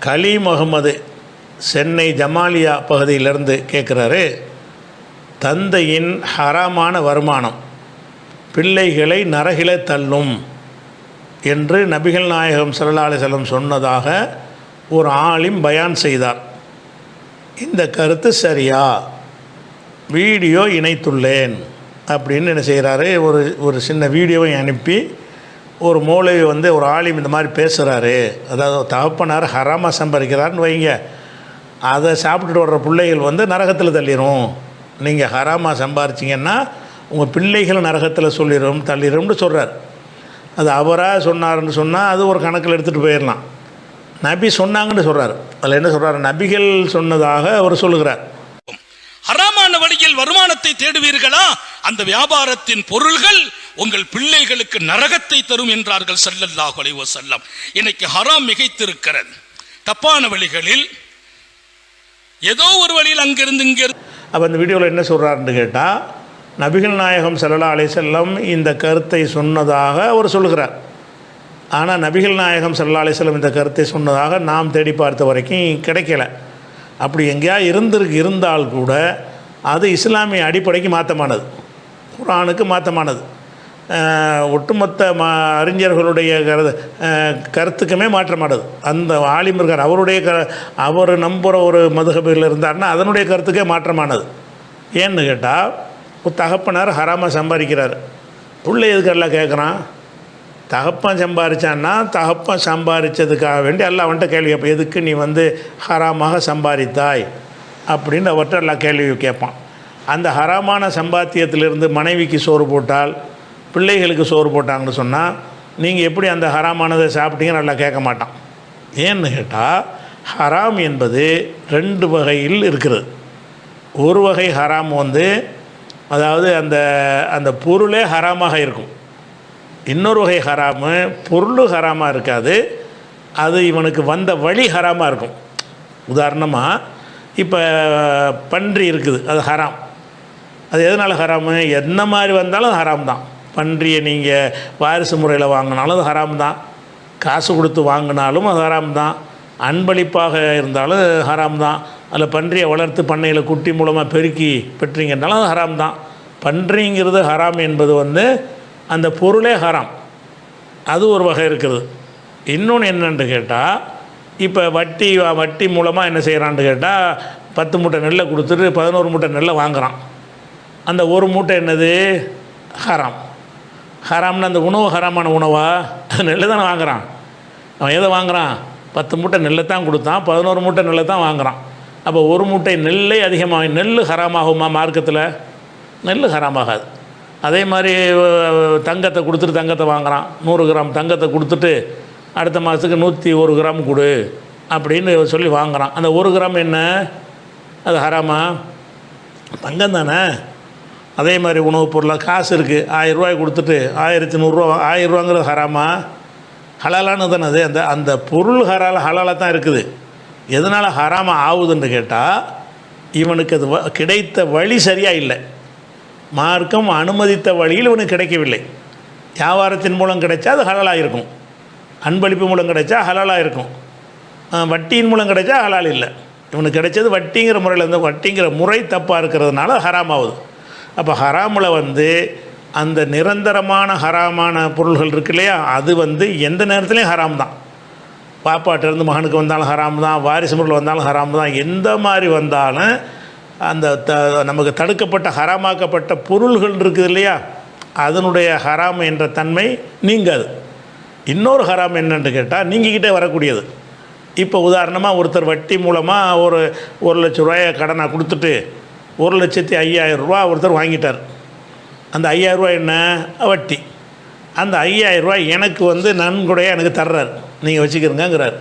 கலீம் அகமது சென்னை ஜமாலியா பகுதியிலிருந்து கேட்குறாரு, தந்தையின் ஹராமான வருமானம் பிள்ளைகளை நரகில தள்ளும் என்று நபிகள் நாயகம் ஸல்லல்லாஹு அலைஹி வஸல்லம் சொன்னதாக ஒரு ஆலிம் பயான் செய்தார். இந்த கருத்து சரியா? வீடியோ இணைத்துள்ளேன் அப்படின்னு என்ன செய்கிறாரு, ஒரு சின்ன வீடியோவை அனுப்பி ஒரு மௌலவி ஒரு ஆலிம் இந்த மாதிரி பேசுகிறாரு, அதாவது தகப்பனார் ஹராமாக சம்பாதிக்கிறாருன்னு வைங்க, அதை சாப்பிட்டுட்டு வர்ற பிள்ளைகள் நரகத்தில் தள்ளிடும். நீங்கள் ஹராமாக சம்பாரிச்சிங்கன்னா உங்கள் பிள்ளைகள் நரகத்தில் தள்ளிடும்னு சொல்கிறார். அது அவராக சொன்னார்னு சொன்னால் அது ஒரு கணக்கில் எடுத்துகிட்டு போயிடலாம். நபி சொன்னாங்கன்னு சொல்கிறார். அதில் என்ன சொல்கிறார், நபிகள் சொன்னதாக அவர் சொல்லுகிறார். ஹராமான வழியில் வருமானத்தை தேடுவீர்களா, அந்த வியாபாரத்தின் பொருள்கள் உங்கள் பிள்ளைகளுக்கு நரகத்தை தரும் என்றார்கள் ஸல்லல்லாஹு அலைஹி வஸல்லம். இன்னைக்கு ஹராம் மிகைத்திருக்கிறது. தப்பான வழிகளில் ஏதோ ஒரு வழியில் அங்கிருந்து இங்கே. அப்போ அந்த வீடியோவில் என்ன சொல்கிறாருன்னு கேட்டால், நபிகள் நாயகம் ஸல்லல்லாஹு அலைஹி வஸல்லம் இந்த கருத்தை சொன்னதாக அவர் சொல்லுகிறார். ஆனால் நபிகள் நாயகம் ஸல்லல்லாஹு அலைஹி வஸல்லம் இந்த கருத்தை சொன்னதாக நாம் தேடி பார்த்த வரைக்கும் கிடைக்கல. அப்படி எங்கேயா இருந்தால் கூட அது இஸ்லாமிய அடிப்படைக்கு மாற்றமானது, குர்ஆனுக்கு மாற்றமானது, ஒட்டுமொத்த அறிஞர்களுடைய கருத்துக்குமே மாற்றமானது. அந்த ஆலிம் இருக்கார், அவர் நம்புகிற ஒரு மதுஹபில் இருந்தார்னா அதனுடைய கருத்துக்கே மாற்றமானது. ஏன்னு கேட்டால், ஒரு தகப்பனார் ஹராமாக சம்பாதிக்கிறார், பிள்ளை எதுக்கு எல்லாம் கேட்குறான்? தகப்பன் சம்பாதிச்சான்னா தகப்பன் சம்பாதிச்சதுக்காக வேண்டி எல்லாம் அவன்கிட்ட கேள்வி கேட்பான், எதுக்கு நீ ஹராமாக சம்பாதித்தாய் அப்படின்னு அவர்கிட்ட எல்லாம் கேள்வி கேட்பான். அந்த ஹராமான சம்பாத்தியத்திலிருந்து மனைவிக்கு சோறு போட்டால், பிள்ளைகளுக்கு சோறு போட்டாங்கன்னு சொன்னால், நீங்கள் எப்படி அந்த ஹராமானதை சாப்பிட்டீங்கன்னு நல்லா கேட்க மாட்டான். ஏன்னு கேட்டால், ஹராம் என்பது 2 வகையில் இருக்கிறது. ஒரு வகை ஹராம் அதாவது அந்த பொருளே ஹராமாக இருக்கும். இன்னொரு வகை ஹராமு பொருள் ஹராமாக இருக்காது, அது இவனுக்கு வந்த வழி ஹராமாக இருக்கும். உதாரணமாக இப்போ பன்றி இருக்குது, அது ஹராம். அது எதனால் ஹராமு? என்ன மாதிரி வந்தாலும் ஹராம் தான். பன்றியை நீங்கள் வாரிசு முறையில் வாங்கினாலும் அது ஹராம் தான், காசு கொடுத்து வாங்கினாலும் அது ஹராம் தான், அன்பளிப்பாக இருந்தாலும் ஹராம் தான். அதில் பன்றியை வளர்த்து பண்ணையில் குட்டி மூலமாக பெருக்கி பெற்றீங்கன்னாலும் அது ஹராம் தான். பன்றிங்கிறது ஹராம் என்பது அந்த பொருளே ஹராம், அது ஒரு வகை இருக்கிறது. இன்னொன்று என்னென்னு கேட்டால், இப்போ வட்டி மூலமாக என்ன செய்கிறான்னு கேட்டால், 10 மூட்டை நெல்லை கொடுத்துட்டு 11 மூட்டை நெல்லை வாங்குகிறான். அந்த ஒரு மூட்டை என்னது? ஹராம். ஹராம்னு அந்த உணவு ஹராமான உணவா? நெல்லை தானே வாங்குகிறான். அவன் எதை வாங்குகிறான்? 10 மூட்டை நெல்லை தான் கொடுத்தான், 11 மூட்டை நெல்லை தான் வாங்குகிறான். அப்போ ஒரு மூட்டை நெல்லை அதிகமாக, நெல் ஹராமாகுமா மார்க்கத்தில்? நெல் ஹராமாகாது. அதே மாதிரி தங்கத்தை கொடுத்துட்டு தங்கத்தை வாங்குகிறான், 100 கிராம் தங்கத்தை கொடுத்துட்டு அடுத்த மாதத்துக்கு 101 கிராம் கொடு அப்படின்னு சொல்லி வாங்குகிறான். அந்த 1 கிராம் என்ன? அது ஹராமா? தங்கம் தானே. அதே மாதிரி உணவுப் பொருளாக காசு இருக்குது, 1000 ரூபாய் கொடுத்துட்டு 1100 1000 ரூபாங்கிறது ஹராமா? ஹலாலானு தானே அது. அந்த பொருள் ஹலாலாக தான் இருக்குது. எதனால் ஹராமாக ஆகுதுன்னு கேட்டால், இவனுக்கு அது கிடைத்த வழி சரியாக இல்லை, மார்க்கம் அனுமதித்த வழியில் இவனுக்கு கிடைக்கவில்லை. வியாபாரத்தின் மூலம் கிடைச்சா அது ஹலாலாக இருக்கும், அன்பளிப்பு மூலம் கிடைச்சா ஹலாலாக இருக்கும், வட்டியின் மூலம் கிடைச்சா ஹலால் இல்லை. இவனுக்கு கிடைச்சது வட்டிங்கிற முறையில் வட்டிங்கிற முறை தப்பாக இருக்கிறதுனால ஹராம் ஆகுது. அப்போ ஹராமில் அந்த நிரந்தரமான ஹராமான பொருள்கள் இருக்கு இல்லையா, அது எந்த நேரத்துலையும் ஹராம் தான். பாப்பாட்டிலேருந்து மகனுக்கு வந்தாலும் ஹராம் தான், வாரிசு முறையில் வந்தாலும் ஹராம் தான். எந்த மாதிரி வந்தாலும் அந்த நமக்கு தடுக்கப்பட்ட ஹராமாக்கப்பட்ட பொருள்கள் இருக்குது இல்லையா, அதனுடைய ஹராம் என்ற தன்மை நீங்காது. இன்னொரு ஹராம் என்னென்னு கேட்டால், நீங்கிக்கிட்டே வரக்கூடியது. இப்போ உதாரணமாக ஒருத்தர் வட்டி மூலமாக ஒரு 1 லட்ச ரூபாயை கடனாக கொடுத்துட்டு 1,05,000 ரூபா ஒருத்தர் வாங்கிட்டார். அந்த 5000 ரூபாய் என்ன? வட்டி. அந்த 5000 ரூபாய் எனக்கு நன்கொடையாக எனக்கு தர்றார், நீங்கள் வச்சுக்கிறங்கிறார்.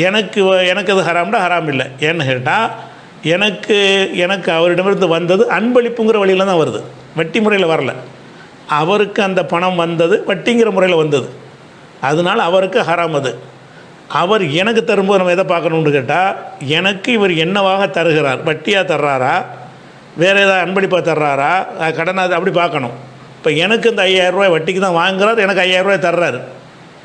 எனக்கு அது ஹராம்னா ஹராம் இல்லை. ஏன்னு கேட்டால், எனக்கு அவரிடமிருந்து வந்தது அன்பளிப்புங்கிற வழியில் தான் வருது, வட்டி முறையில் வரல. அவருக்கு அந்த பணம் வந்தது வட்டிங்கிற முறையில் வந்தது, அதனால் அவருக்கு ஹராம். அது அவர் எனக்கு தரும்போது நம்ம எதை பார்க்கணுன்னு கேட்டால், எனக்கு இவர் என்னவாக தருகிறார், வட்டியாக தர்றாரா, வேறு ஏதாவது அன்பளிப்பாக தர்றாரா, கடனாக, அப்படி பார்க்கணும். இப்போ எனக்கு இந்த 5000 ரூபாய் வட்டிக்கு தான் வாங்குறாரு, எனக்கு 5000 ரூபாய் தர்றாரு,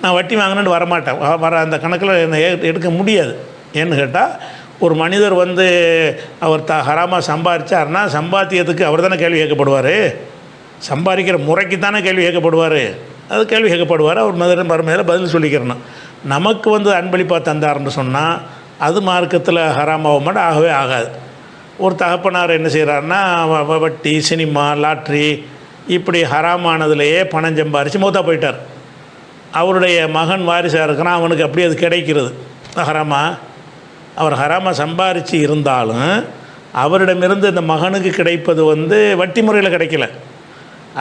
நான் வட்டி வாங்கினேன்னு வரமாட்டேன், வர அந்த கணக்கில் என்னை எடுக்க முடியாது. ஏன்னு கேட்டால் ஒரு மனிதர் வந்து அவர் ஹராமாக சம்பாதிச்சார்னா சம்பாத்தியத்துக்கு அவர் தானே கேள்வி கேட்கப்படுவார், சம்பாதிக்கிற முறைக்கு தானே கேள்வி கேட்கப்படுவார். அது கேள்வி கேட்கப்படுவார், அவர் மறுமையில் பதில் சொல்லிக்கிறணும். நமக்கு வந்து அன்பளிப்பாக தந்தார்னு சொன்னால் அது மார்க்கத்தில் ஹராமாக மாட்டோம், ஆகவே ஆகாது. ஒரு தகப்பனார் என்ன செய்கிறாருன்னா வட்டி, சினிமா, லாட்ரி இப்படி ஹராமானதுலேயே பணம் சம்பாரித்து மூத்தா போயிட்டார். அவருடைய மகன் வாரிசாக இருக்கிறான், அவனுக்கு அப்படி அது கிடைக்கிறது ஹராமா. அவர் ஹராமாக சம்பாரித்து இருந்தாலும் அவரிடமிருந்து இந்த மகனுக்கு கிடைப்பது வந்து வட்டி முறையில் கிடைக்கல,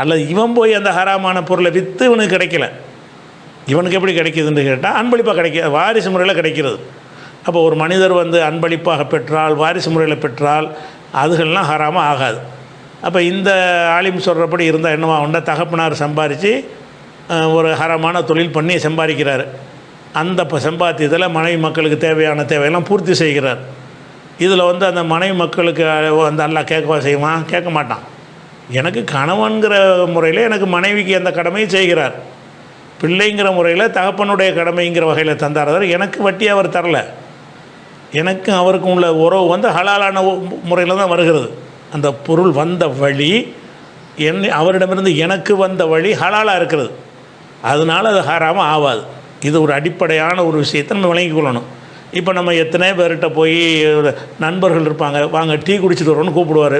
அல்லது இவன் போய் அந்த ஹராமான பொருளை விற்று இவனுக்கு கிடைக்கல. இவனுக்கு எப்படி கிடைக்கிதுன்னு கேட்டால் அன்பளிப்பாக வாரிசு முறையில் கிடைக்கிறது. அப்போ ஒரு மனிதர் வந்து அன்பளிப்பாக பெற்றால், வாரிசு முறையில் பெற்றால் அதுகள்லாம் ஹராமாக ஆகாது. அப்போ இந்த ஆலிம் சொல்கிறபடி இருந்தால் என்னவா உண்டா, தகப்பனார் சம்பாரித்து ஒரு ஹராமான தொழில் பண்ணி சம்பாதிக்கிறார். அந்த சம்பாத்தியத்தில் மனைவி மக்களுக்கு தேவையெல்லாம் பூர்த்தி செய்கிறார். இதில் வந்து அந்த மனைவி மக்களுக்கு வந்து அல்லாஹ் கேட்கவா செய்வான்? கேட்க மாட்டான். எனக்கு கணவன்கிற முறையில் எனக்கு மனைவிக்கு அந்த கடமையை செய்கிறார், பிள்ளைங்கிற முறையில் தகப்பனுடைய கடமைங்கிற வகையில் தந்தார். எனக்கு வட்டி அவர் தரல, எனக்கும் அவருக்கும் உள்ள உறவு வந்து ஹலாலான முறையில் தான் வருகிறது. அந்த பொருள் வந்த வழி அவரிடமிருந்து எனக்கு வந்த வழி ஹலாலாக இருக்கிறது, அதனால் அது ஹராமாக ஆகாது. இது ஒரு அடிப்படையான ஒரு விஷயத்தை நம்ம விளங்கிக் கொள்ளணும். இப்போ நம்ம எத்தனை பேர்கிட்ட போய் நண்பர்கள் இருப்பாங்க, வாங்க டீ குடிச்சிட்டு வரோன்னு கூப்பிடுவார்,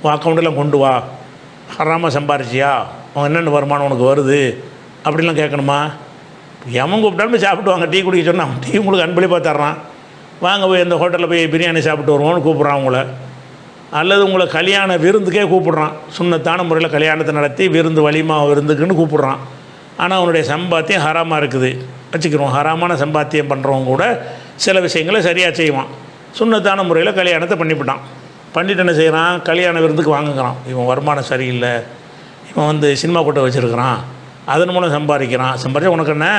உன் அக்கௌண்ட்டெல்லாம் கொண்டு வா, ஹராமாக சம்பாரிச்சியா, அவன் என்னென்ன வருமானம் உனக்கு வருது அப்படிலாம் கேட்கணுமா? எவன் கூப்பிட்டாலுமே சாப்பிட்டு வாங்க டீ குடிக்க சொன்னால் அவன் டீ உங்களுக்கு அன்பளிப்பாக தர்றான், வாங்க போய் இந்த ஹோட்டலில் போய் பிரியாணி சாப்பிட்டு வருவோன்னு கூப்பிட்றான் உங்களை. அல்லது உங்களை கல்யாண விருந்துக்கே கூப்பிட்றான், சுன்னத்தான முறையில் கல்யாணத்தை நடத்தி விருந்து வலிமா விருந்துக்குன்னு கூப்பிட்றான். ஆனால் அவனுடைய சம்பாத்தியம் ஹராமாக இருக்குது வச்சுக்கிறோம். ஹராமான சம்பாத்தியம் பண்ணுறவங்க கூட சில விஷயங்களை சரியாக செய்வான், சுன்னத்தான முறையில் கல்யாணத்தை பண்ணிவிட்டான். பண்ணிட்டு என்ன செய்கிறான், கல்யாண விருந்துக்கு வாங்குகிறான். இவன் வருமானம் சரியில்லை, இவன் வந்து சினிமா கூட்ட வச்சுருக்கிறான், அதன் மூலம் சம்பாதிச்சா உனக்கு என்ன,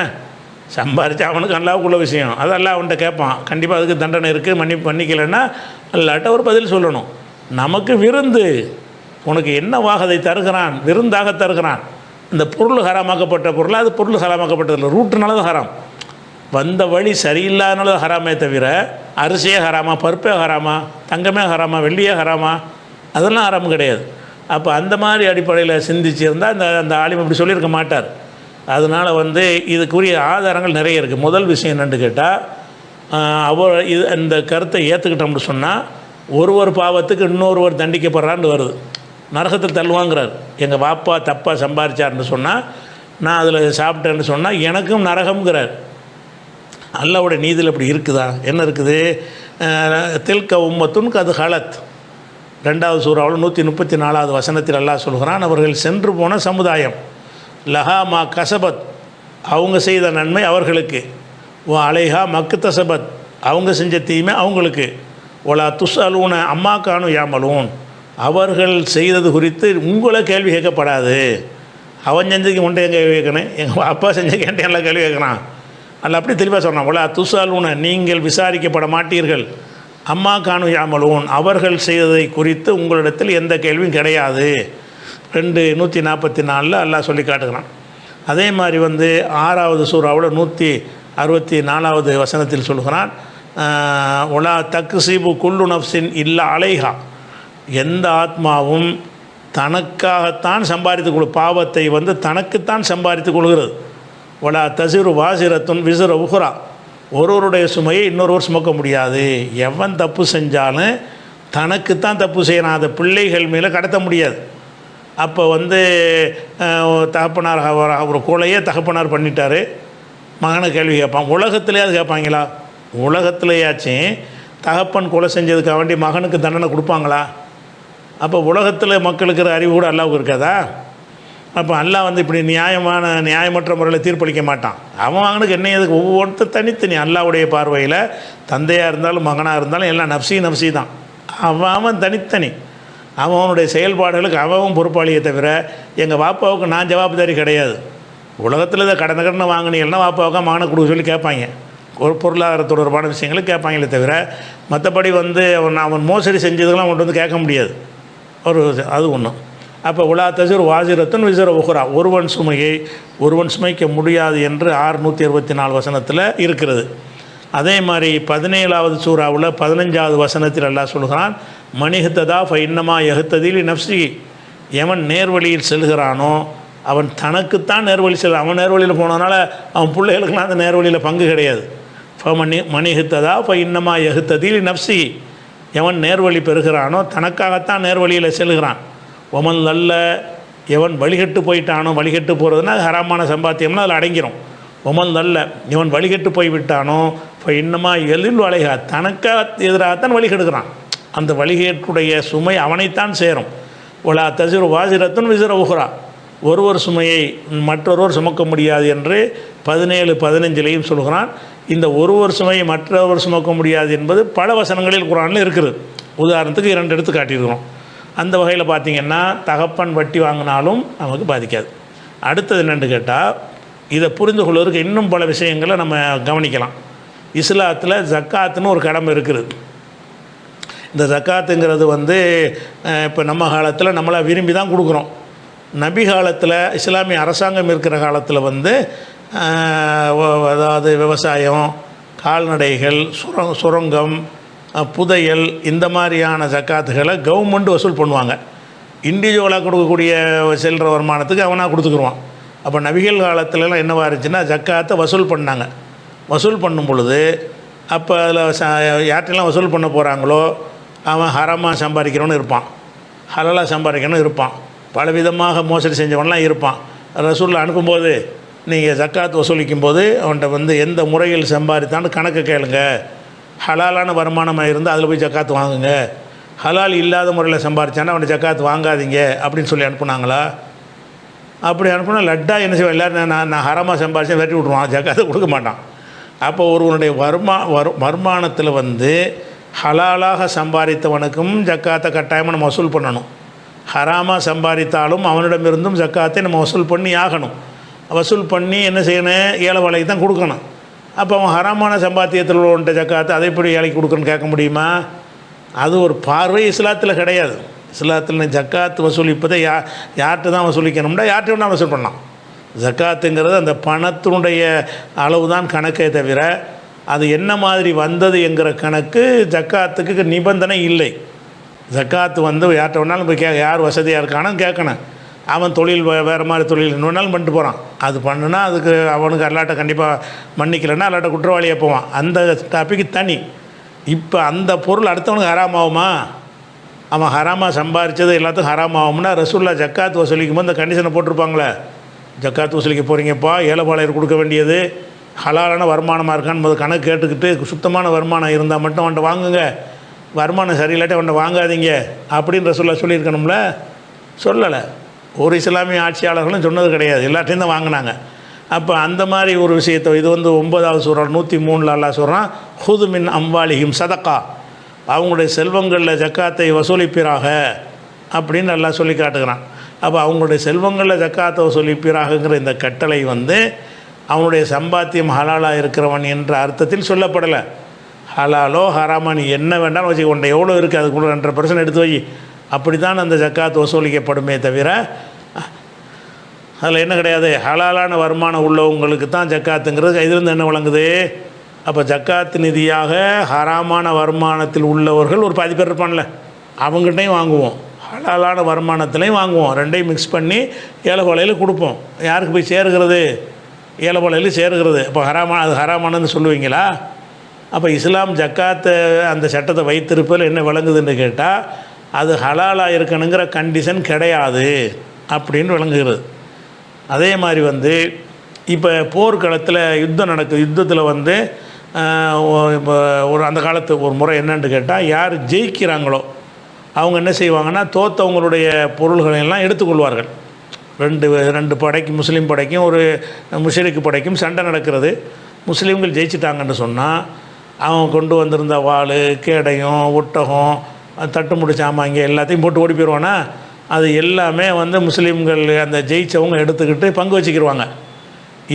சம்பாதிச்சா அவனுக்கு அல்லாவுக்குள்ள விஷயம், அது அல்லா அவன்கிட்ட கேட்பான். கண்டிப்பாக அதுக்கு தண்டனை இருக்குது, மன்னிக்கலைன்னா அல்லாட்ட ஒரு பதில் சொல்லணும். நமக்கு விருந்து, உனக்கு என்ன வாகதை தருகிறான், விருந்தாக தருகிறான். இந்த பொருள் ஹராமாக்கப்பட்ட பொருள், அது பொருள் ஹராமாக்கப்பட்டதில்லை, ரூட்டுனால தான் ஹராம். வந்த வழி சரியில்லாதனால ஹராமே தவிர அரிசியே ஹராமா, பருப்பே ஹராமா, தங்கமே ஹராமா, வெள்ளியே ஹராமா, அதெல்லாம் ஹராம் கிடையாது. அப்போ அந்த மாதிரி அடிப்படையில் சிந்திச்சிருந்தால் அந்த ஆலிம் இப்படி சொல்லியிருக்க மாட்டார். அதனால் வந்து இதுக்குரிய ஆதாரங்கள் நிறைய இருக்குது. முதல் விஷயம் என்னென்னு கேட்டால் இந்த கருத்தை ஏற்றுக்கிட்டோம்னு சொன்னால் ஒருவர் பாவத்துக்கு இன்னொருவர் தண்டிக்கப்படுறான்னு வருது, நரகத்தில் தள்ளுவாங்கிறார். எங்கள் வாப்பா தப்பாக சம்பாதிச்சார்னு சொன்னால், நான் அதில் சாப்பிட்டேன்னு சொன்னால் எனக்கும் நரகம்ங்கிறார். அல்லாவுடைய நீதியில் இப்படி இருக்குதா? என்ன இருக்குது? தில்க உம்மத்துன் அது ஹலத், 2வது சூறாவில் 134வது வசனத்தில் அல்லாஹ் சொல்கிறான், அவர்கள் சென்று போன சமுதாயம், லஹா மா கசபத், அவங்க செய்த நன்மை அவர்களுக்கு, ஓ அலைஹா மக்கு தசபத், அவங்க செஞ்ச தீமை அவங்களுக்கு, ஒலா துஸ்அலூன அம்மா கானு யாமலூன், அவர்கள் செய்தது குறித்து உங்களை கேள்வி கேட்கப்படாது. அவன் செஞ்சதுக்கு உண்டை எங்கே கேள்வி கேட்கணும், எங்கள் அப்பா செஞ்ச கேட்டேன் எல்லாம் கேள்வி கேட்கறான். அல்ல அப்படி தெளிவாக சொல்கிறான், ஒலா துஸ்அலூன, நீங்கள் விசாரிக்கப்பட மாட்டீர்கள், அம்மா கானு யாமலூன், அவர்கள் செய்ததை குறித்து உங்களிடத்தில் எந்த கேள்வியும் கிடையாது. 2:144 அல்லாஹ் சொல்லி காட்டுகிறான். அதே மாதிரி வந்து 6வது சூறாவோட 164வது வசனத்தில் சொல்கிறான், ஒலா தக்ஸிபு குல்லு நஃப்ஸின் இல்லா அலைஹா, எந்த ஆத்மாவும் தனக்காகத்தான் சம்பாதித்து பாவத்தை வந்து தனக்குத்தான் சம்பாதித்து கொள்கிறது. ஒலா தசிறு வாசிரத்துன் விசிற உஹ்ரா, ஒருவருடைய சுமையை இன்னொருவர் சுமக்க முடியாது. எவன் தப்பு செஞ்சாலும் தனக்குத்தான் தப்பு செய்யணும், அதை பிள்ளைகள் மேலே கடத்த முடியாது. அப்போ வந்து தகப்பனார் ஒரு கொலையே தகப்பனார் பண்ணிட்டார், மகனை கேள்வி கேட்பான். உலகத்திலே அது கேட்பாங்களா? உலகத்திலேயாச்சும் தகப்பன் கொலை செஞ்சதுக்காக வேண்டி மகனுக்கு தண்டனை கொடுப்பாங்களா? அப்போ உலகத்தில் மக்களுக்கு அறிவு கூட அல்லாவுக்கு இருக்காதா? அப்போ அல்லாஹ் வந்து இப்படி நியாயமற்ற முறையில் தீர்ப்பளிக்க மாட்டான். அவன் மகனுக்கு என்ன எதுக்கு, ஒவ்வொருத்தர் தனித்தனி. அல்லாவுடைய பார்வையில் தந்தையாக இருந்தாலும் மகனாக இருந்தாலும் எல்லாம் நப்சி தான். அவன் தனித்தனி, அவனுடைய செயல்பாடுகளுக்கு அவன் பொறுப்பாளியை தவிர எங்கள் வாப்பாவுக்கு நான் ஜவாப்தாரி கிடையாது. உலகத்தில் இதை கடனை வாங்கினீங்கன்னா வாப்பாவுக்கா மகனை கொடுக்க சொல்லி கேட்பாங்க, ஒரு பொருளாதார தொடர்பான விஷயங்களை கேட்பாங்களே தவிர மற்றபடி வந்து அவன் மோசடி செஞ்சதுக்கெல்லாம் அவன்கிட்ட வந்து கேட்க முடியாது. அது ஒன்று. அப்போ உலா தசிர் வாசிரத்துன் விசர உஹ்ரா, ஒருவன் சுமையை ஒருவன் சுமைக்க முடியாது என்று 664 வசனத்தில் இருக்கிறது. அதே மாதிரி 17வது சூறாவில் 15வது வசனத்தில் அல்லாஹ் சொல்கிறான், மணிஹத்ததா ஃப இன்னமா யஹ்ததிலி நஃப்ஸி, எவன் நேர்வழியில் செல்கிறானோ அவன் தனக்குத்தான் நேர்வழி அவன் நேர்வழியில் போனதுனால அவன் பிள்ளைகளுக்கெல்லாம் அந்த நேர்வழியில் பங்கு கிடையாது. மணிஹத்ததா ஃப இன்னமா யஹ்ததிலி நஃப்ஸி, எவன் நேர்வழி பெறுகிறானோ தனக்காகத்தான் நேர்வழியில் செல்கிறான். ஒமன் நல்ல, எவன் வழிகட்டு போயிட்டானோ, வழிகட்டு போகிறதுனா ஹராமான சம்பாத்தியம்னா அதில் அடங்கிடும். ஒமன் நல்ல, இவன் வழிகட்டு போய் விட்டானோ இப்போ இன்னமா எழில் வளைகா, தனக்காக எதிராகத்தான் வழிகெடுக்கிறான். அந்த வழிகேட்டுடைய சுமை அவனைத்தான் சேரும். ஒலா தசிர் வாசிரத்துன் விசிற உஹ்ரா, ஒருவர் சுமையை மற்றொருவர் சுமக்க முடியாது என்று 17-15 சொல்கிறான். இந்த ஒருவர் சுமையை மற்றவர் சுமக்க முடியாது என்பது பல வசனங்களில் குர்ஆனில் இருக்குது. உதாரணத்துக்கு 2 எடுத்து காட்டியிருக்கிறோம். அந்த வகையில் பார்த்திங்கன்னா தகப்பன் வட்டி வாங்கினாலும் நமக்கு பாதிக்காது. அடுத்தது என்னென்னு கேட்டால், இதை புரிந்து கொள்வதற்கு இன்னும் பல விஷயங்களை நம்ம கவனிக்கலாம். இஸ்லாத்தில் ஜக்காத்துன்னு ஒரு கடமை இருக்குது. இந்த ஜக்காத்துங்கிறது இப்போ நம்ம காலத்தில் நம்மளை விரும்பி தான் கொடுக்குறோம். நபி காலத்தில் இஸ்லாமிய அரசாங்கம் இருக்கிற காலத்தில் அதாவது விவசாயம், கால்நடைகள், சுரங்கம், புதையல், இந்த மாதிரியான ஜக்காத்துகளை கவர்மெண்ட் வசூல் பண்ணுவாங்க. இண்டிவிஜுவலாக கொடுக்கக்கூடிய செல்கிற வருமானத்துக்கு அவனாக கொடுத்துக்குருவான். அப்போ நபிகள் காலத்துலலாம் என்னவாக இருந்துச்சுன்னா ஜக்காத்தை வசூல் பண்ணாங்க. வசூல் பண்ணும் பொழுது அப்போ அதில் யார்ட்டெல்லாம் வசூல் பண்ண போகிறாங்களோ அவன் ஹராமாக சம்பாதிக்கிறவனு இருப்பான், ஹலாலாக சம்பாதிக்கணும் இருப்பான், பலவிதமாக மோசடி செஞ்சவன்லாம் இருப்பான். ரசூலில் அனுப்பும்போது நீங்கள் ஜக்காத் வசூலிக்கும் போது அவன்கிட்ட எந்த முறையில் சம்பாதித்தான்னு கணக்கு கேளுங்க, ஹலாலான வருமானமாக இருந்தால் அதில் போய் ஜக்காத்து வாங்குங்க, ஹலால் இல்லாத முறையில் சம்பாதிச்சானா அவனை ஜக்காத்து வாங்காதீங்க அப்படின்னு சொல்லி அனுப்புனாங்களா? அப்படி அனுப்புனா லட்டாக என்ன செய்வான், எல்லோரும் நான் ஹராமாக சம்பாதிச்சேன் வெட்டி விட்ருவான், ஜக்காத்தை கொடுக்க மாட்டான். அப்போ ஒருவனுடைய வருமானத்தில் ஹலாலாக சம்பாதித்தவனுக்கும் ஜக்காத்தை கட்டாயமாக நம்ம வசூல் பண்ணணும். ஹராமாக சம்பாதித்தாலும் அவனிடமிருந்தும் ஜக்காத்தை நம்ம வசூல் பண்ணி ஆகணும். வசூல் பண்ணி என்ன செய்யணும், ஏழை வாழைக்கு தான் கொடுக்கணும். அப்போ அவன் ஹராமான சம்பாத்தியத்தில் உள்ள ஜக்காத்தை அதை எப்படி ஏழைக்கு கொடுக்கணும்னு கேட்க முடியுமா? அது ஒரு பார்வை இஸ்லாத்தில் கிடையாது. இஸ்லாத்தில் ஜக்காத்து வசூலிப்பதை யார்கிட்ட தான் வசூலிக்கணும்னா யார்கிட்ட வேணால் வசூல் பண்ணலாம். ஜக்காத்துங்கிறது அந்த பணத்தினுடைய அளவு தான் கணக்கே தவிர அது என்ன மாதிரி வந்தது என்கிற கணக்கு ஜக்காத்துக்கு நிபந்தனை இல்லை. ஜக்காத்து யார்கிட்ட வேணாலும் போய் யார் வசதியாக இருக்கானு கேட்கணும். அவன் தொழில் வேறு மாதிரி தொழில் என்ன வேணாலும் பண்ணிட்டு போகிறான். அது பண்ணுனா அதுக்கு அவனுக்கு அல்லாட்ட கண்டிப்பாக மன்னிக்கலைன்னா அல்லாட்ட குற்றவாளியாக போவான். அந்த டாப்பிக்கு தனி. இப்போ அந்த பொருள் அடுத்தவனுக்கு ஹராமாகுமா? அவன் ஹராமாக சம்பாதிச்சது எல்லாத்துக்கும் ஹராமாகும்னா ரசூல்லா ஜக்காத்து வசூலிக்கும் போது இந்த கண்டிஷனை போட்டிருப்பாங்களே, ஜக்காத்து வசூலிக்க போகிறீங்கப்பா, ஏழைப்பாளையர் கொடுக்க வேண்டியது ஹலாலான வருமானமாக இருக்கான்னு கணக்கு கேட்டுக்கிட்டு சுத்தமான வருமானம் இருந்தால் மட்டும் அவன்கிட்ட வாங்குங்க, வருமானம் சரியில்லாட்டி அவன்கிட்ட வாங்காதீங்க அப்படின்னு ரசூல்லா சொல்லியிருக்கணும்ல? சொல்லலை. ஒரு இஸ்லாமிய ஆட்சியாளர்களும் சொன்னது கிடையாது, எல்லாத்தையும் தான் வாங்கினாங்க. அப்போ அந்த மாதிரி ஒரு விஷயத்தை இது 9வது சூரா 103 அல்லாஹ் சொல்கிறான், ஹுது மின் அம்வாலிஹிம் சதக்கா, அவங்களுடைய செல்வங்களில் ஜக்காத்தை வசூலிப்பீராக அப்படின்னு எல்லாம் சொல்லி காட்டுகிறான். அப்போ அவங்களுடைய செல்வங்களில் ஜக்காத்தை வசூலிப்பீராகங்கிற இந்த கட்டளை அவனுடைய சம்பாத்தியம் ஹலாலாக இருக்கிறவன் என்ற அர்த்தத்தில் சொல்லப்படலை. ஹலாலோ ஹராமா நீ என்ன வேண்டாலும் வச்சு கொண்ட எவ்வளோ இருக்குது அதுக்குள்ள 2% எடுத்து வை, அப்படி தான் அந்த ஜக்காத் வசூலிக்கப்படுமே தவிர அதில் என்ன கிடையாது. ஹலாலான வருமானம் உள்ளவங்களுக்கு தான் ஜக்காத்துங்கிறது இதிலிருந்து என்ன வழங்குது? அப்போ ஜக்காத்து நிதியாக ஹராமான வருமானத்தில் உள்ளவர்கள் ஒரு 10 பேர் இருப்பான்ல, அவங்ககிட்டையும் வாங்குவோம், ஹலாலான வருமானத்துலேயும் வாங்குவோம், ரெண்டையும் மிக்ஸ் பண்ணி ஏழை கொலையில் கொடுப்போம். யாருக்கு போய் சேருகிறது? ஏழை கொலையில் சேருகிறது. இப்போ அது ஹராமானன்னு சொல்லுவீங்களா? அப்போ இஸ்லாம் ஜக்காத்தை அந்த சட்டத்தை வைத்திருப்பதில் என்ன விளங்குதுன்னு கேட்டால் அது ஹலாலாக இருக்கணுங்கிற கண்டிஷன் கிடையாது அப்படின்னு விளங்குகிறது. அதே மாதிரி இப்போ போர்க்களத்தில் யுத்தம் நடக்குது. யுத்தத்தில் ஒரு அந்த காலத்து ஒரு முறை என்னன்னு கேட்டால் யார் ஜெயிக்கிறாங்களோ அவங்க என்ன செய்வாங்கன்னா தோத்தவங்களுடைய பொருள்களை எல்லாம் எடுத்துக்கொள்வார்கள். ரெண்டு படைக்கும், முஸ்லீம் படைக்கும் ஒரு முஷ்ரிக் படைக்கும் சண்டை நடக்கிறது. முஸ்லீம்கள் ஜெயிச்சிட்டாங்கன்னு சொன்னால் அவன் கொண்டு வந்திருந்த வாள், கேடயம், ஒட்டகம், தட்டு முடிச்சாமாங்க எல்லாத்தையும் போட்டு ஓடி போயிடுவானா. அது எல்லாமே முஸ்லீம்கள் அந்த ஜெயித்தவங்க எடுத்துக்கிட்டு பங்கு வச்சுக்கிடுவாங்க.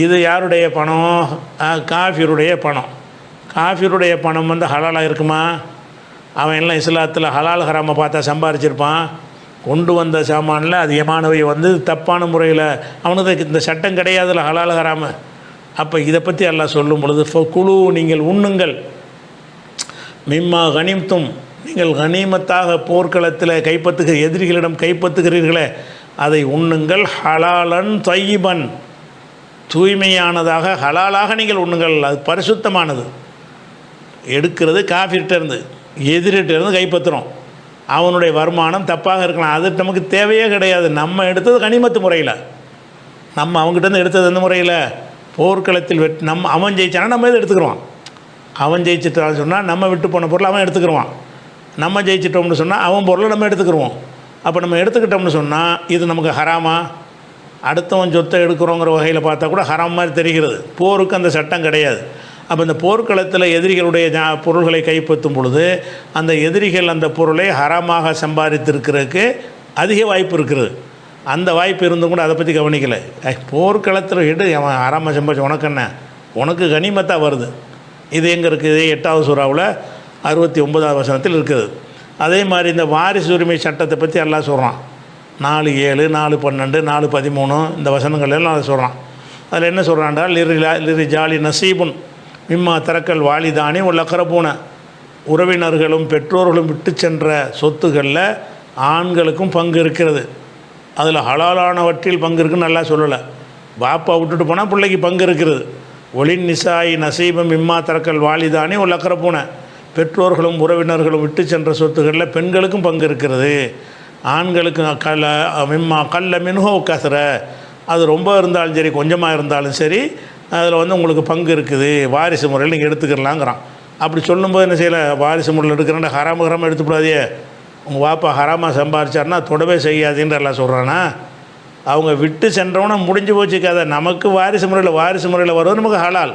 இது யாருடைய பணம்? காஃபிருடைய பணம். காஃபிருடைய பணம் ஹலாலாக இருக்குமா? அவன் எல்லாம் இஸ்லாத்தில் ஹலால் ஹராமை பார்த்தா சம்பாரிச்சிருப்பான். கொண்டு வந்த சாமானில் அதிகமானவை வந்து தப்பான முறையில் அவனுக்கு இந்த சட்டம் கிடையாதுல ஹலால் ஹராம. அப்போ இதை பற்றி அல்லாஹ் சொல்லும் பொழுது குழு நீங்கள் உண்ணுங்கள், மிம்மா கனிம்தும் நீங்கள் கனிமத்தாக போர்க்களத்தில் எதிரிகளிடம் கைப்பற்றுகிறீர்களே அதை உண்ணுங்கள், ஹலாலன் தையிபன் தூய்மையானதாக ஹலாலாக நீங்கள் உண்ணுங்கள், அது பரிசுத்தமானது. எடுக்கிறது காஃபிர்கிட்டேருந்து எதிரிகிட்டேருந்து கைப்பற்றுறோம், அவனுடைய வருமானம் தப்பாக இருக்கலாம், அது நமக்கு தேவையே கிடையாது. நம்ம எடுத்தது கனிமத்து முறையில், நம்ம அவங்ககிட்டருந்து எடுத்தது எந்த முறையில் போர்க்களத்தில் அவன் ஜெயிச்சானா நம்ம எது எடுத்துக்கிறோம், அவன் ஜெயிச்சிட்டான்னு சொன்னால் நம்ம விட்டு போன பொருள் அவன் எடுத்துக்கிடுவான், நம்ம ஜெயிச்சிட்டோம்னு சொன்னால் அவன் பொருளை நம்ம எடுத்துக்கிடுவோம். அப்போ நம்ம எடுத்துக்கிட்டோம்னு சொன்னால் இது நமக்கு ஹராமா, அடுத்தவன் சொத்தை எடுக்கிறோங்கிற வகையில் பார்த்தா கூட ஹராம் மாதிரி தெரிகிறது. போருக்கு அந்த சட்டம் கிடையாது. அப்போ இந்த போர்க்களத்தில் எதிரிகளுடைய பொருள்களை கைப்பற்றும் பொழுது அந்த எதிரிகள் அந்த பொருளை ஹராமாக சம்பாதித்திருக்கிறதுக்கு அதிக வாய்ப்பு இருக்குது. அந்த வாய்ப்பு இருந்தும் கூட அதை பற்றி கவனிக்கலை. போர்க்களத்தில் அவன் ஹராமாக சம்பாதிச்சு உனக்கு என்ன, உனக்கு கனிமத்தாக வருது. இது எங்கே இருக்குது? 8வது சூறாவில் 69வது வசனத்தில் இருக்குது. அதே மாதிரி இந்த வாரிசு உரிமை சட்டத்தை பற்றி எல்லாம் சொல்கிறான். 4:7, 4:12, 4:13 இந்த வசனங்கள் எல்லாம் அதை சொல்கிறான். அதில் என்ன சொல்கிறான்டா, லிரி ஜாலி நசீபுன் மிம்மா தரக்கல் வாலிதானி உள்ளக்கரப்பூன உறவினர்களும் பெற்றோர்களும் விட்டு சென்ற சொத்துக்களில் ஆண்களுக்கும் பங்கு இருக்கிறது. அதில் ஹலாலானவற்றில் பங்கு இருக்குன்னு நல்லா சொல்லலை. பாப்பா விட்டுட்டு போனால் பிள்ளைக்கு பங்கு இருக்கிறது. ஒளின் நிசாயி நசீபம் மிம்மா தரக்கல் வாலிதானி உள்ளக்கரப்பூன பெற்றோர்களும் உறவினர்களும் விட்டு சென்ற சொத்துக்களில் பெண்களுக்கும் பங்கு இருக்கிறது. ஆண்களுக்கு கல்ல மின்ஹோ கசர, அது ரொம்ப இருந்தாலும் சரி கொஞ்சமாக இருந்தாலும் சரி அதில் வந்து உங்களுக்கு பங்கு இருக்குது, வாரிசு முறையில் நீங்கள் எடுத்துக்கிறலாங்கிறான். அப்படி சொல்லும்போது என்ன செய்யலை, வாரிசு முறையில் எடுக்கிறேன்னா ஹராம எடுத்துக்கூடாதே. உங்கள் வாப்பா ஹராமாக சம்பாதிச்சார்னா தொடவே செய்யாதுன்ற எல்லாம் சொல்கிறானா. அவங்க விட்டு சென்றவனா முடிஞ்சு போச்சு கதை. நமக்கு வாரிசு முறையில் வருவது நமக்கு ஹலால்.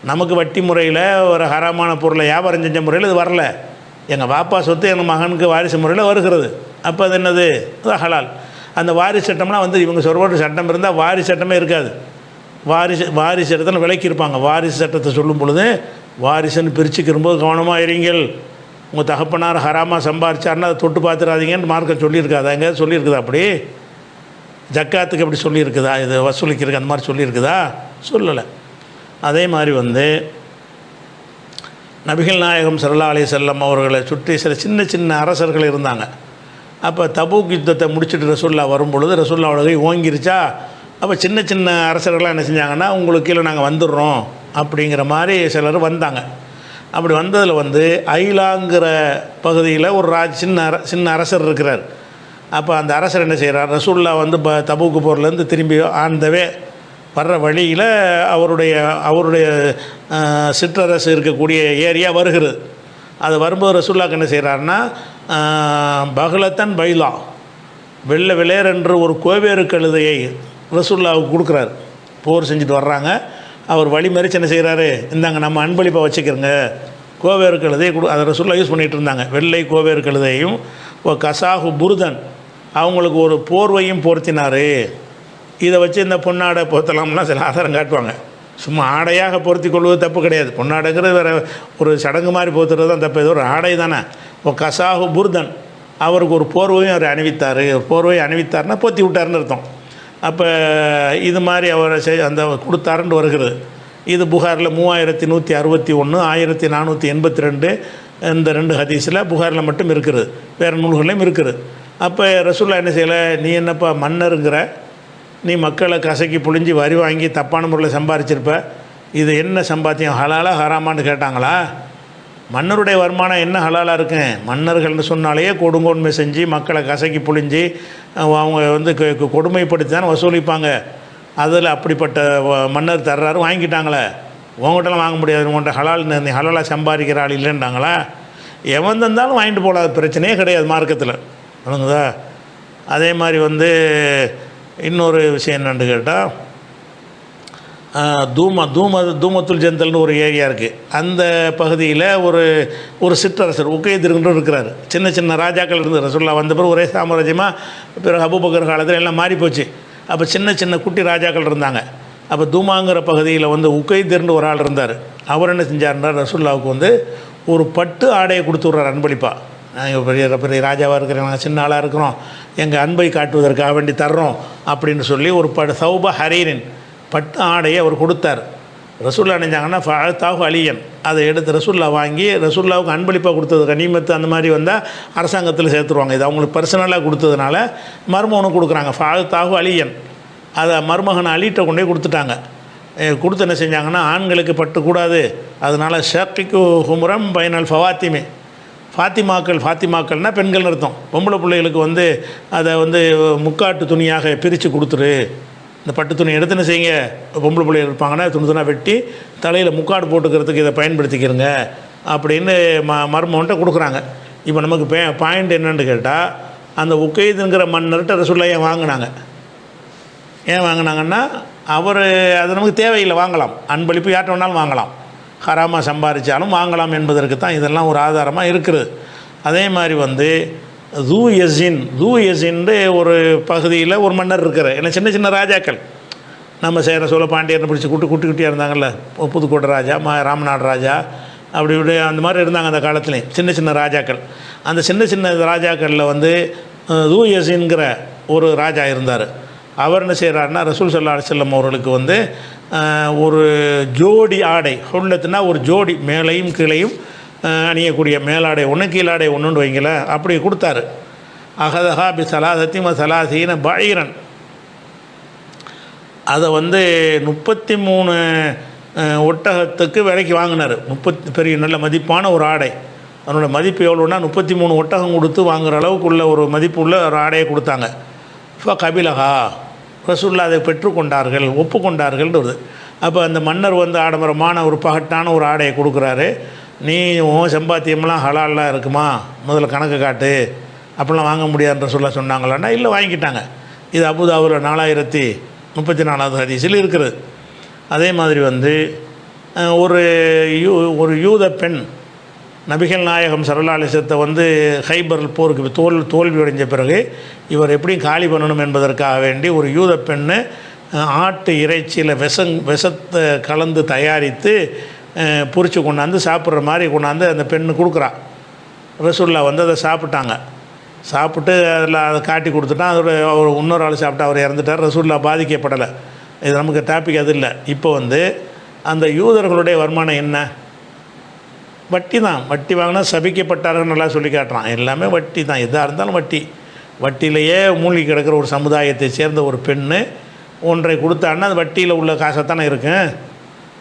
நமக்கு வட்டி முறையில் ஒரு ஹராமான பொருளை வியாபாரம் செஞ்ச முறையில் இது வரல. எங்கள் வாப்பா சொத்து எங்கள் மகனுக்கு வாரிசு முறையில் வருகிறது. அப்போ அது என்னது, அது ஹலால். அந்த வாரிசு சட்டம்னா வந்து இவங்க சொல்கிற சட்டம் இருந்தால் வாரிசு சட்டமே இருக்காது. வாரிசு சட்டத்தில் விலக்கியிருப்பாங்க. வாரிசு சட்டத்தை சொல்லும் பொழுது வாரிசுன்னு பிரிச்சுக்கிறும்போது கவனமாக இருங்கள். உங்கள் தகப்பனார் ஹராமாக சம்பாதிச்சார்னா அதை தொட்டு பார்த்துடாதீங்கன்னு மார்க்க சொல்லியிருக்காதா, எங்கேயாவது சொல்லியிருக்குதா? அப்படி ஜக்காத்துக்கு அப்படி சொல்லியிருக்குதா, இது வசூலிக்கிறதுக்கு அந்த மாதிரி சொல்லியிருக்குதா? சொல்லலை. அதே மாதிரி வந்து நபிகள் நாயகம் ஸல்லல்லாஹு அலைஹி வஸல்லம் அவர்களை சுற்றி சில சின்ன சின்ன அரசர்கள் இருந்தாங்க. அப்போ தபூக் யுத்தத்தை முடிச்சுட்டு ரசூல்லா வரும்பொழுது ரசூல்லாவோட கை ஓங்கிருச்சா. அப்போ சின்ன சின்ன அரசர்கள்லாம் என்ன செஞ்சாங்கன்னா, உங்களுக்கு கீழே நாங்கள் வந்துடுறோம் அப்படிங்கிற மாதிரி சிலர் வந்தாங்க. அப்படி வந்ததில் வந்து ஐலாங்கிற பகுதியில் ஒரு சின்ன அரசர் இருக்கிறார். அப்போ அந்த அரசர் என்ன செய்கிறார், ரசூல்லா வந்து தபூக்கு போர்லேருந்து திரும்பி ஆண்டவே வர்ற வழியில் அவருடைய சிற்றரசு இருக்கக்கூடிய ஏரியா வருகிறது. அது வரும்போது ரசூல்லாக்கு என்ன செய்கிறாருன்னா, பகலத்தன் பைலா வெள்ளை வெளேர் என்று ஒரு கோவேறு கழுதையை ரசூல்லாவுக்கு கொடுக்குறாரு. போர் செஞ்சுட்டு வர்றாங்க. அவர் வழி மறிச்சு என்ன செய்கிறாரு, இந்தாங்க நம்ம அன்பளிப்பாக வச்சுக்கிறங்க கோவேறு கழுதையை அதை ரசூல்லா யூஸ் பண்ணிகிட்டு இருந்தாங்க. வெள்ளை கோவேறு கழுதையும் கசாஹு புருதன் அவங்களுக்கு ஒரு போர்வையும் போர்த்தினார். இதை வச்சு இந்த பொன்னாடை போர்த்தலாம்னா சில ஆதாரம் காட்டுவாங்க. சும்மா ஆடையாக பொருத்தி கொள்வது தப்பு கிடையாது. பொன்னாடைங்கிறது வேறு ஒரு சடங்கு மாதிரி போத்துறது தான் தப்பு. இது ஒரு ஆடை தானே. கசாஹு புருதன் அவருக்கு ஒரு போர்வையும் அவர் அணிவித்தார். போர்வையை அணிவித்தார்னா போற்றி விட்டார்னு அர்த்தம். அப்போ இது மாதிரி அவர் அந்த கொடுத்தாருன்னு வருகிறது. இது புகாரில் 3161, 1482 இந்த 2 ஹதீஸில் புகாரில் மட்டும் இருக்குது, வேறு நூல்களையும் இருக்குது. அப்போ ரசூல்லா என்ன செய்யலை, நீ என்னப்பா மன்னருங்கிற, நீ மக்களை கசக்கி புழிஞ்சி வரி வாங்கி தப்பான முறையில் சம்பாரிச்சிருப்ப, இது என்ன சம்பாத்தியம், ஹலாலா ஹராமான்னு கேட்டாங்களா? மன்னருடைய வருமானம் என்ன ஹலாலாக இருக்குங்க? மன்னர்கள்னு சொன்னாலேயே கொடுங்கோன்மை செஞ்சு மக்களை கசக்கி புழிஞ்சி அவங்க வந்து கொடுமைப்படுத்தி தான் வசூலிப்பாங்க. அதில் அப்படிப்பட்ட மன்னர் தர்றாரு, வாங்கிட்டாங்களே. உங்கள்கிட்டலாம் வாங்க முடியாது, உங்கள்கிட்ட ஹலால், நீ ஹலாலாக சம்பாதிக்கிற ஆள் இல்லைன்றாங்களா? எவன் தந்தாலும் வாங்கிட்டு போகலாத, பிரச்சனையே கிடையாது மார்க்கத்தில். வணங்குதா? அதே மாதிரி வந்து இன்னொரு விஷயம் என்னென்னு கேட்டால், தூமத்துல் ஜந்தல்னு ஒரு ஏரியா இருக்குது. அந்த பகுதியில் ஒரு சிற்றரசர் உக்கைதிருன்னு இருக்கிறார். சின்ன சின்ன ராஜாக்கள் இருந்து ரசூல்லா வந்த பிறகு ஒரே சாம்ராஜ்யமாக, பிறகு அபூபக்கர் காலத்தில் எல்லாம் மாறி போச்சு. அப்போ சின்ன சின்ன குட்டி ராஜாக்கள் இருந்தாங்க. அப்போ தூமாங்கிற பகுதியில் வந்து உக்கைதிர்னு ஒரு ஆள் இருந்தார். அவர் என்ன செஞ்சார்னா, ரசூல்லாவுக்கு வந்து ஒரு பட்டு ஆடையை கொடுத்து விட்றார் அன்பளிப்பா. நாங்கள் பெரிய பெரிய ராஜாவாக இருக்கிறோம், நாங்கள் சின்ன ஆளாக இருக்கிறோம், எங்கள் அன்பை காட்டுவதற்காக வேண்டி தர்றோம் அப்படின்னு சொல்லி ஒரு சௌப ஹரீரின் பட்டு ஆடையை அவர் கொடுத்தார். ரசூல்லா நினைஞ்சாங்கன்னா ஃபாழ்த்தாவு அலியன் அதை எடுத்து ரசூல்லா வாங்கி ரசூல்லாவுக்கு அன்பளிப்பாக கொடுத்தது கனிமத்து அந்த மாதிரி வந்தால் அரசாங்கத்தில் சேர்த்துருவாங்க. இது அவங்களுக்கு பர்சனலாக கொடுத்ததுனால மருமகனுக்கு கொடுக்குறாங்க. ஃபாழ்த்தாவு அலியன் அதை மருமகனை அலிகிட்ட கொண்டே கொடுத்துட்டாங்க. கொடுத்து என்ன செஞ்சாங்கன்னா ஆண்களுக்கு பட்டுக்கூடாது, அதனால் ஷாக்கிக்கு ஹுமுரம் பைனல் ஃபவாத்திமே, ஃபாத்திமாக்கள்னால் பெண்கள் அர்த்தம். பொம்பளை பிள்ளைகளுக்கு அதை முக்காட்டு துணியாக பிரித்து கொடுத்துரு. இந்த பட்டு துணி எடுத்து என்ன செய்யுங்க, பொம்பளை பிள்ளைகள் இருப்பாங்கன்னா துணியாக வெட்டி தலையில் முக்காடு போட்டுக்கிறதுக்கு இதை பயன்படுத்திக்கிறங்க அப்படின்னு மருமகன்ட்ட கொடுக்குறாங்க. இப்போ நமக்கு பாயிண்ட் என்னென்னு கேட்டால், அந்த உக்கைதுங்கிற மன்னர்கிட்ட ரசூலுல்லாஹ் ஏன் வாங்கினாங்கன்னா அவர் அது நமக்கு தேவையில்லை, வாங்கலாம், அன்பளிப்பு யார்ட்ட வேணாலும் வாங்கலாம், ஹராமாக சம்பாதிச்சாலும் வாங்கலாம் என்பதற்கு தான் இதெல்லாம் ஒரு ஆதாரமாக இருக்குது. அதே மாதிரி தூ யஸின்னு ஒரு பகுதியில் ஒரு மன்னர் இருக்கிற, ஏன்னா சின்ன சின்ன ராஜாக்கள் நம்ம சேர சோழ பாண்டியர்னு பிடிச்சி குட்டியாக இருந்தாங்கல்ல, புதுக்கோட்டை ராஜா, ராமநாடு ராஜா, அப்படி இப்படி அந்த மாதிரி இருந்தாங்க அந்த காலத்துலேயும் சின்ன சின்ன ராஜாக்கள். அந்த சின்ன சின்ன ராஜாக்களில் தூ யஸின்கிற ஒரு ராஜா இருந்தார். அவர் என்ன செய்கிறாருன்னா ரசூல் ஸல்லல்லாஹு அலைஹி வஸல்லம் அவர்களுக்கு ஒரு ஜோடி ஆடை, ஹுல்லத்துனா ஒரு ஜோடி மேலையும் கீழையும் அணியக்கூடிய மேலாடை ஒன்று கீழாடை ஒன்றுன்னு வைங்கள, அப்படி கொடுத்தாரு. அகதஹா பி சலாசத்தின் சலாசீன பஈரன், அதை 33 ஒட்டகத்துக்கு விலைக்கு வாங்கினார். 30 பெரிய நல்ல மதிப்பான ஒரு ஆடை, அதனோட மதிப்பு எவ்வளோன்னா 33 ஒட்டகம் கொடுத்து வாங்குகிற அளவுக்கு உள்ள ஒரு மதிப்பு உள்ள ஒரு ஆடையை கொடுத்தாங்க. கபிலஹா, ரசூலுல்லாஹ் அதை பெற்றுக்கொண்டார்கள், ஒப்புக்கொண்டார்கள்ன்றது. அப்போ அந்த மன்னர் ஆடம்பரமான ஒரு பகட்டான ஒரு ஆடையை கொடுக்குறாரு. நீ சம்பாத்தியம்லாம் ஹலாலாக இருக்குமா, முதல்ல கணக்கு காட்டு, அப்படிலாம் வாங்க முடியாதுன்ற சொன்னாங்களான்னா இல்லை, வாங்கிட்டாங்க. இது அபூதாவுல 4034வது ஹதீஸில் இருக்குது. அதே மாதிரி ஒரு யூத பெண் நபிகள் நாயகம் ஸல்லல்லாஹு அலைஹி வஸல்லத்தை ஹைபர் போருக்கு தோல்வி அடைஞ்ச பிறகு இவர் எப்படி காலி பண்ணணும் என்பதற்காக வேண்டி ஒரு யூத பெண்ணு ஆட்டு இறைச்சியில் விஷத்தை கலந்து தயாரித்து பொரித்து கொண்டாந்து சாப்பிட்ற மாதிரி கொண்டாந்து அந்த பெண்ணு கொடுக்குறா. ரசூலுல்லாஹ் அதை சாப்பிட்டாங்க. சாப்பிட்டு அதில் அதை காட்டி கொடுத்துட்டான். அதோட அவர் இன்னொரு ஆள் சாப்பிட்டு அவர் இறந்துட்டார். ரசூலுல்லாஹ் பாதிக்கப்படலை. இது நமக்கு டாபிக் அது இல்லை. இப்போ அந்த யூதர்களுடைய வருமானம் என்ன? வட்டி தான். வட்டி வாங்கினா சபிக்கப்பட்டார்கள் நல்லா சொல்லி காட்டுறான். எல்லாமே வட்டி தான், எதாக இருந்தாலும் வட்டி. வட்டியிலேயே மூழ்கி கிடக்கிற ஒரு சமுதாயத்தை சேர்ந்த ஒரு பெண்ணு ஒன்றை கொடுத்தான்னா அது வட்டியில் உள்ள காசாகத்தானே இருக்கும்,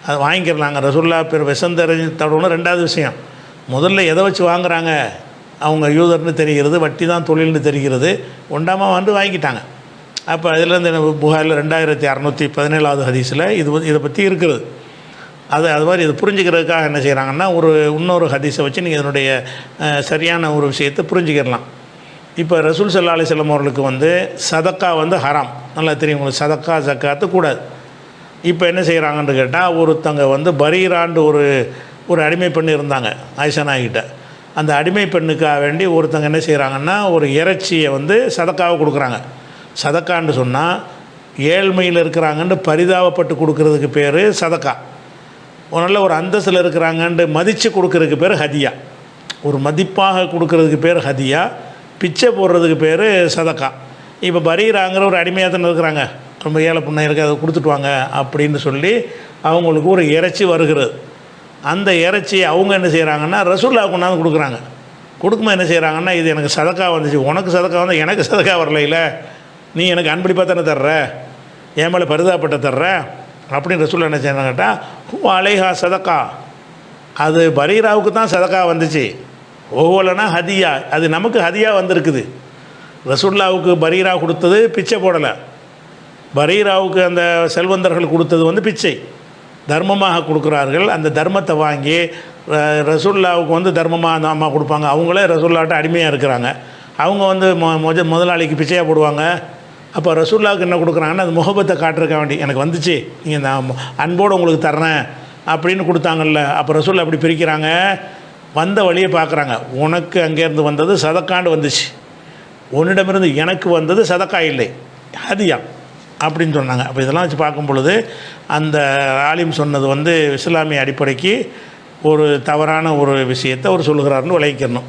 அது வாங்கிக்கிறாங்க. ரசூலுல்லாஹ் விஷந்தறிஞ்சு தடவுன்னு. ரெண்டாவது விஷயம், முதல்ல எதை வச்சு வாங்குகிறாங்க, அவங்க யூதர்னு தெரிகிறது, வட்டி தான் தொழில்னு தெரிகிறது, ஒண்டாமல் வாங்கிட்டாங்க. அப்போ அதில் புகாரில் 2617வது ஹதீஸில் இதை பற்றி இருக்குது. அது மாதிரி இது புரிஞ்சுக்கிறதுக்காக என்ன செய்கிறாங்கன்னா இன்னொரு ஹதீஸை வச்சு நீங்கள் இதனுடைய சரியான ஒரு விஷயத்தை புரிஞ்சுக்கிடலாம். இப்போ ரசூல் ஸல்லல்லாஹு அலைஹி வஸல்லம் அவர்களுக்கு சதக்கா ஹராம், நல்லா தெரியும் உங்களுக்கு. சதக்கா ஜக்காத்து கூடாது. இப்போ என்ன செய்கிறாங்கன்னு கேட்டால், ஒருத்தங்க பரீராண்டு ஒரு அடிமை பெண் இருந்தாங்க ஆயிஷா நாய்கிட்ட. அந்த அடிமை பெண்ணுக்காக வேண்டி ஒருத்தங்க என்ன செய்கிறாங்கன்னா ஒரு இறைச்சியை சதக்காவை கொடுக்குறாங்க. சதக்கான்னு சொன்னால் ஏழ்மையில் இருக்கிறாங்கன்னு பரிதாபப்பட்டு கொடுக்கறதுக்கு பேர் சதக்கா. நல்ல ஒரு அந்தஸ்தில் இருக்கிறாங்கன்ட்டு மதித்து கொடுக்கறதுக்கு பேர் ஹதியா. ஒரு மதிப்பாக கொடுக்கறதுக்கு பேர் ஹதியா, பிச்சை போடுறதுக்கு பேர் சதக்கா. இப்போ பரீராங்கிற ஒரு அடிமையாக தானே இருக்கிறாங்க, ரொம்ப ஏழை பொண்ணாக இருக்குது, அதை கொடுத்துட்டு வாங்க அப்படின்னு சொல்லி அவங்களுக்கு ஒரு இறைச்சி வருகிறது. அந்த இறைச்சி அவங்க என்ன செய்கிறாங்கன்னா ரசூலுல்லாஹ் கொண்டாந்து கொடுக்குறாங்க. கொடுக்கும்போது என்ன செய்கிறாங்கன்னா, இது எனக்கு சதக்கா வந்துச்சு, உனக்கு சதக்கா வந்து எனக்கு சதக்கா வரலையில, நீ எனக்கு அன்பளிப்பாக தானே தர்ற, என் மேலே பரிதாபப்பட்ட தர்ற அப்படின்னு ரசூலுல்லாஹ் என்ன செய்யறாங்க கேட்டால், அலைஹா சதக்கா, அது பரீராவுக்கு தான் சதக்கா வந்துச்சு, ஒவ்வொருனா ஹதியா, அது நமக்கு ஹதியா வந்திருக்குது. ரசூலுல்லாஹ்வுக்கு பரீரா கொடுத்தது பிச்சை போடலை, பரீராவுக்கு அந்த செல்வந்தர்கள் கொடுத்தது பிச்சை, தர்மமாக கொடுக்குறார்கள். அந்த தர்மத்தை வாங்கி ரசூலுல்லாஹ்வுக்கு தர்மமாக அந்த அம்மா கொடுப்பாங்க. அவங்களே ரசூலுல்லாஹ்ட்ட அடிமையாக இருக்கிறாங்க. அவங்க முதலாளிக்கு பிச்சையாக போடுவாங்க. அப்போ ரசூலுல்லாஹ்வுக்கு என்ன கொடுக்குறாங்கன்னா, அது முகபத்தை காட்டுறக்க வேண்டி, எனக்கு வந்துச்சு, நீங்கள் நான் அன்போடு உங்களுக்கு தர்றேன் அப்படின்னு கொடுத்தாங்கல்ல. அப்போ ரசூலுல்லாஹ் அப்படி பிரிக்கிறாங்க. வந்த வழியை பார்க்குறாங்க, உனக்கு அங்கேருந்து வந்தது சதக்காண்டு வந்துச்சு, உன்னிடமிருந்து எனக்கு வந்தது சதக்கா இல்லை, ஹதியா அப்படின்னு சொன்னாங்க. அப்போ இதெல்லாம் வச்சு பார்க்கும் பொழுது அந்த ஆலிம் சொன்னது இஸ்லாமிய அடிப்படைக்கு ஒரு தவறான ஒரு விஷயத்தை அவர் சொல்லுகிறாருன்னு விளைவிக்கணும்.